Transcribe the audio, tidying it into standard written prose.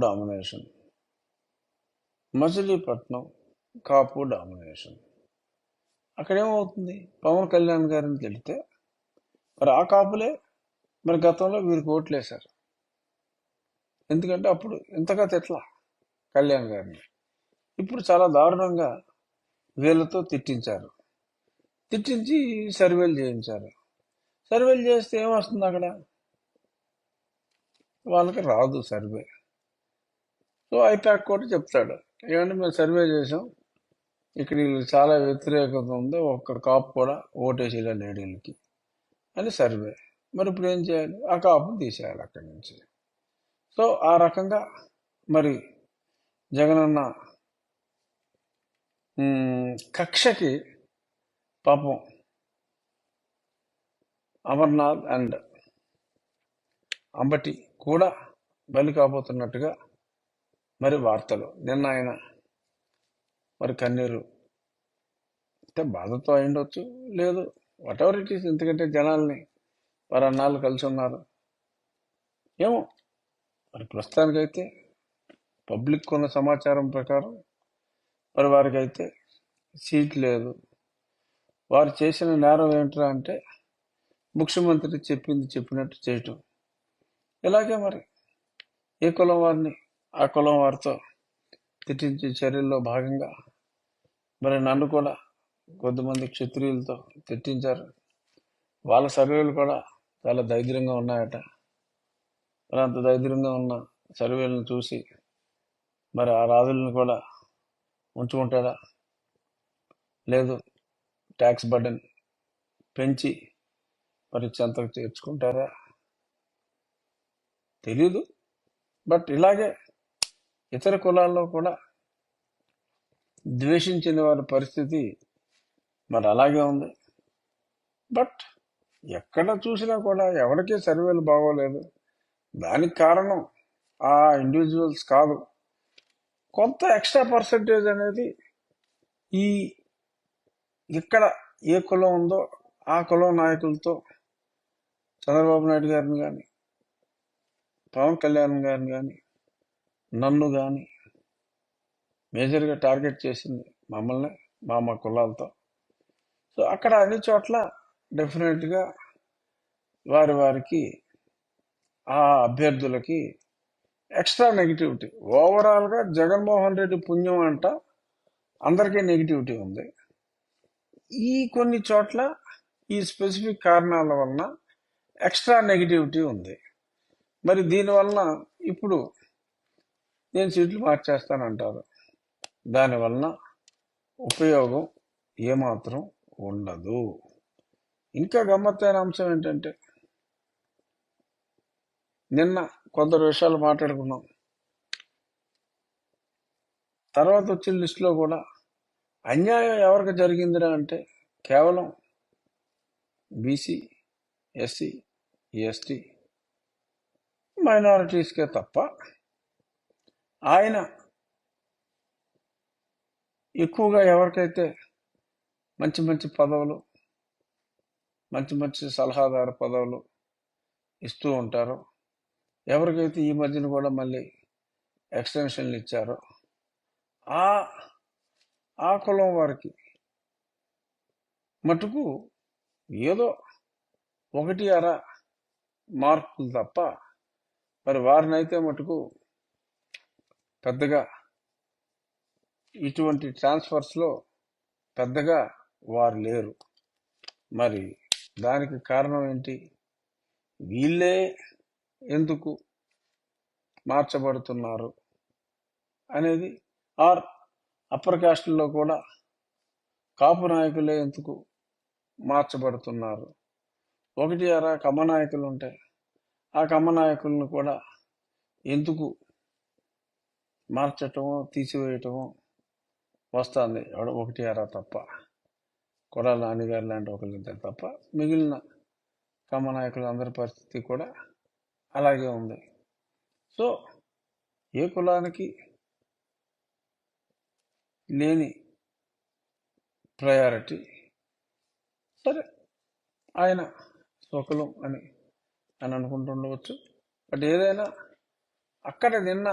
Domination, Machilipatnam కాపు domination. అక్కడేమవుతుంది, Pawan Kalyan గారిని తెలితే మరి ఆ కాపులే మరి గతంలో వీరికి ఓట్లు వేశారు. ఎందుకంటే అప్పుడు ఇంతగా తిట్ల కళ్యాణ్ గారిని, ఇప్పుడు చాలా దారుణంగా వీళ్ళతో తిట్టించారు. తిట్టించి సర్వేలు చేయించారు. సర్వేలు చేస్తే ఏమొస్తుంది, అక్కడ వాళ్ళకి రాదు సర్వే. సో ఐపాక్ కూడా చెప్తాడు, ఏమంటే మేము సర్వే చేసాం, ఇక్కడ వీళ్ళకి చాలా వ్యతిరేకత ఉంది, ఒక్క కాపు కూడా ఓటేసేలా లేడు వీళ్ళకి అని సర్వే. మరి ఇప్పుడు ఏం చేయాలి, ఆ కాపును తీసేయాలి అక్కడి నుంచి. సో ఆ రకంగా మరి జగనన్న కక్షకి పాపం అమర్నాథ్ అండ్ అంబటి కూడా బలి కాబోతున్నట్టుగా మరి వార్తలు. నిన్న ఆయన మరి కన్నీరు అంటే బాధతో అయిండొచ్చు, లేదు వాటెవర్ ఇట్ ఈస్, ఎందుకంటే జనాల్ని వారు అన్నాళ్ళు కలిసి ఉన్నారు ఏమో. మరి ప్రస్తుతానికైతే పబ్లిక్ ఉన్న సమాచారం ప్రకారం మరి వారికి అయితే సీట్ లేదు. వారు చేసిన నేరం ఏంట్రా అంటే ముఖ్యమంత్రి చెప్పింది చెప్పినట్టు చేయటం. ఇలాగే మరి ఏ కులం వారిని ఆ కులం వారితో తిట్టించే చర్యల్లో భాగంగా మరి నన్ను కూడా కొద్దిమంది క్షత్రియులతో తిట్టించారు. వాళ్ళ సర్వేలు కూడా చాలా దైద్యంగా ఉన్నాయట. మరి అంత దైద్యంగా ఉన్న సర్వేలను చూసి మరి ఆ రాజులను కూడా ఉంచుకుంటాడా, లేదు ట్యాక్స్ బర్డెన్ పెంచి మరి చెంతకు చేర్చుకుంటారా తెలీదు. బట్ ఇలాగే ఇతర కులాల్లో కూడా ద్వేషించిన వారి పరిస్థితి మరి అలాగే ఉంది. బట్ ఎక్కడ చూసినా కూడా ఎవరికీ సర్వేలు బాగోలేదు. దానికి కారణం ఆ ఇండివిజువల్స్ కాదు, కొంత ఎక్స్ట్రా పర్సంటేజ్ అనేది ఈ ఇక్కడ ఏ కులం ఉందో ఆ కులం నాయకులతో చంద్రబాబు నాయుడు గారిని కానీ పవన్ కళ్యాణ్ గారిని కానీ నన్ను కానీ మేజర్గా టార్గెట్ చేసింది మమ్మల్ని మా కులాలతో. సో అక్కడ అన్ని చోట్ల డెఫినెట్గా వారికి ఆ అభ్యర్థులకి ఎక్స్ట్రా నెగిటివిటీ. ఓవరాల్గా జగన్మోహన్ రెడ్డి పుణ్యం అంట అందరికీ నెగిటివిటీ ఉంది. ఈ కొన్ని చోట్ల ఈ స్పెసిఫిక్ కారణాల వలన ఎక్స్ట్రా నెగిటివిటీ ఉంది. మరి దీనివలన ఇప్పుడు నేను సీట్లు మార్చేస్తానంటారు. దానివలన ఉపయోగం ఏమాత్రం ఉండదు. ఇంకా గమ్మత్తైన అంశం ఏంటంటే నిన్న కొందరు విషయాలు మాట్లాడుకున్నాం, తర్వాత వచ్చిన లిస్టులో కూడా అన్యాయం ఎవరికి జరిగిందిరా అంటే కేవలం బీసీ, ఎస్సీ, ఎస్టీ మైనారిటీస్కే తప్ప ఆయన ఎక్కువగా ఎవరికైతే మంచి మంచి పదవులు, మంచి మంచి సలహాదారు పదవులు ఇస్తూ ఉంటారో, ఎవరికైతే ఈ మధ్యన కూడా మళ్ళీ ఎక్స్టెన్షన్లు ఇచ్చారో ఆ కులం వారికి మటుకు ఏదో ఒకటి అర మార్కులు తప్ప మరి వారినైతే మటుకు పెద్దగా ఇటువంటి ట్రాన్స్ఫర్స్లో పెద్దగా వారు లేరు. మరి దానికి కారణం ఏంటి, వీళ్ళే ఎందుకు మార్చబడుతున్నారు అనేది, ఆర్ అప్పర్ కాస్ట్లో కూడా కాపు నాయకులే ఎందుకు మార్చబడుతున్నారు. ఒకటి అరా కమ్మ నాయకులు ఉంటే ఆ కమ్మ నాయకులను కూడా ఎందుకు మార్చటమో తీసివేయటమో వస్తుంది. ఒకటి అరా తప్ప, కొడాల నాన్నగారు లాంటి ఒకరిద్దరు తప్ప మిగిలిన కమ్మ నాయకులు అందరి పరిస్థితి కూడా అలాగే ఉంది. సో ఏ కులానికి లేని ప్రయారిటీ, సరే ఆయన స్వకులం అని అనుకుంటుండవచ్చు. బట్ ఏదైనా అక్కడ నిన్న